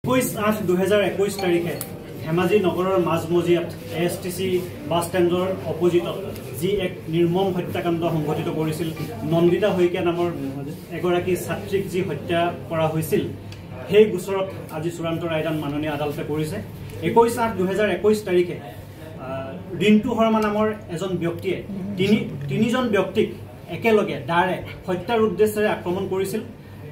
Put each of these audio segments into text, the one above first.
21/8/2021 তাৰিখে ধেমাজি নগৰৰ মাজমজিয়াত এএছটিচি বাছ ষ্টেণ্ডৰ অপজিটত যি এক নিৰ্মম হত্যাকাণ্ড সংঘটিত কৰিছিল নন্দিতা শইকীয়া নামৰ এগৰাকী ছাত্ৰীক যি হত্যা কৰা হৈছিল সেই গোচৰত আজি চূড়ান্ত ৰায়দান মাননীয় আদালতে কৰিছে। 21/8/2021 তাৰিখে ৰিণ্টু শৰ্মা নামৰ এজন ব্যক্তিয়ে তিনিজন ব্যক্তিক একেলগে দাৰে হত্যাৰ উদ্দেশ্যেৰে আক্ৰমণ কৰিছিল।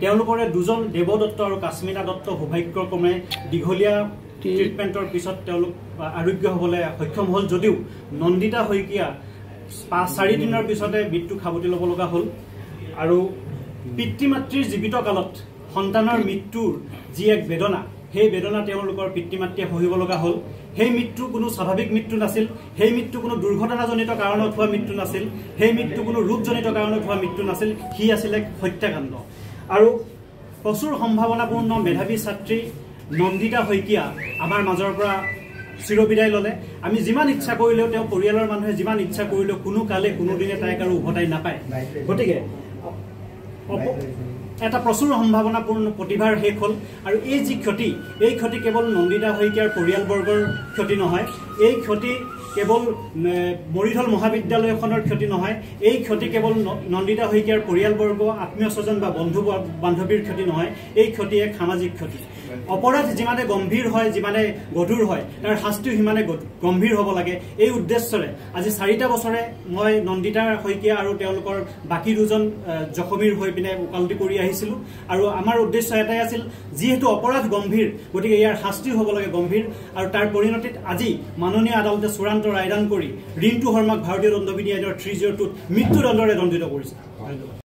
তেওঁলোকৰে দুজন দেৱ দত্ত আৰু কাশ্মিনা দত্ত সৌভাগ্যক্ৰমে দীঘলীয়া ট্ৰিটমেণ্টৰ পিছত তেওঁলোক আৰোগ্য হ'বলৈ সক্ষম হ'ল যদিও নন্দিতা শইকীয়া 4 দিনৰ পিছতে মৃত্যু খাবতি ল'ব লগা হ'ল। আৰু পিতৃ মাতৃৰ জীৱিত কালত সন্তানৰ মৃত্যুৰ যি এক বেদনা, সেই বেদনা তেওঁলোকৰ পিতৃ মাতৃয়ে সহিব লগা হ'ল। সেই মৃত্যু কোনো স্বাভাৱিক মৃত্যু নাছিল, সেই মৃত্যু কোনো দুৰ্ঘটনাজনিত কাৰণত হোৱা মৃত্যু নাছিল, সেই মৃত্যু কোনো ৰোগজনিত কাৰণত হোৱা মৃত্যু নাছিল, সি আছিল এক হত্যাকাণ্ড। আৰু প্ৰচুৰ সম্ভাৱনাপূৰ্ণ মেধাৱী ছাত্ৰী নন্দিতা শইকীয়া আমাৰ মাজৰ পৰা চিৰবিদায় ল'লে। আমি যিমান ইচ্ছা কৰিলেও তেওঁ পৰিয়ালৰ মানুহে যিমান ইচ্ছা কৰিলেও কোনো কালে কোনোদিনে তাইক আৰু উভতাই নাপায়। গতিকে এটা প্ৰচুৰ সম্ভাৱনাপূৰ্ণ প্ৰতিভাৰ শেষ হ'ল। আৰু এই যি ক্ষতি, এই ক্ষতি কেৱল নন্দিতা শইকীয়াৰ পৰিয়ালবৰ্গৰ ক্ষতি নহয়, এই ক্ষতি কেৱল মৰিধল মহাবিদ্যালয়খনৰ ক্ষতি নহয়, এই ক্ষতি কেৱল নন্দিতা শইকীয়াৰ পৰিয়ালবৰ্গ আত্মীয় স্বজন বা বন্ধু বান্ধৱীৰ ক্ষতি নহয়, এই ক্ষতি এক সামাজিক ক্ষতি। অপৰাধ যিমানে গম্ভীৰ হয়, যিমানে গধুৰ হয়, তাৰ শাস্তিও সিমানে গম্ভীৰ হ'ব লাগে। এই উদ্দেশ্যৰে আজি 4টা বছৰে মই নন্দিতা শইকীয়া আৰু তেওঁলোকৰ বাকী দুজন জখমীৰ হৈ পিনে ওকালতি কৰি আহিছিলোঁ। আৰু আমাৰ উদ্দেশ্য এটাই আছিল, যিহেতু অপৰাধ গম্ভীৰ, গতিকে ইয়াৰ শাস্তিও হ'ব লাগে গম্ভীৰ। আৰু তাৰ পৰিণতিত আজি মাননীয় আদালতে চূড়ান্ত ৰায়দান কৰি ৰিণ্টু শৰ্মাক ভাৰতীয় দণ্ডবিধি আইনৰ 302ত মৃত্যুদণ্ডৰে দণ্ডিত কৰিছে। ধন্যবাদ।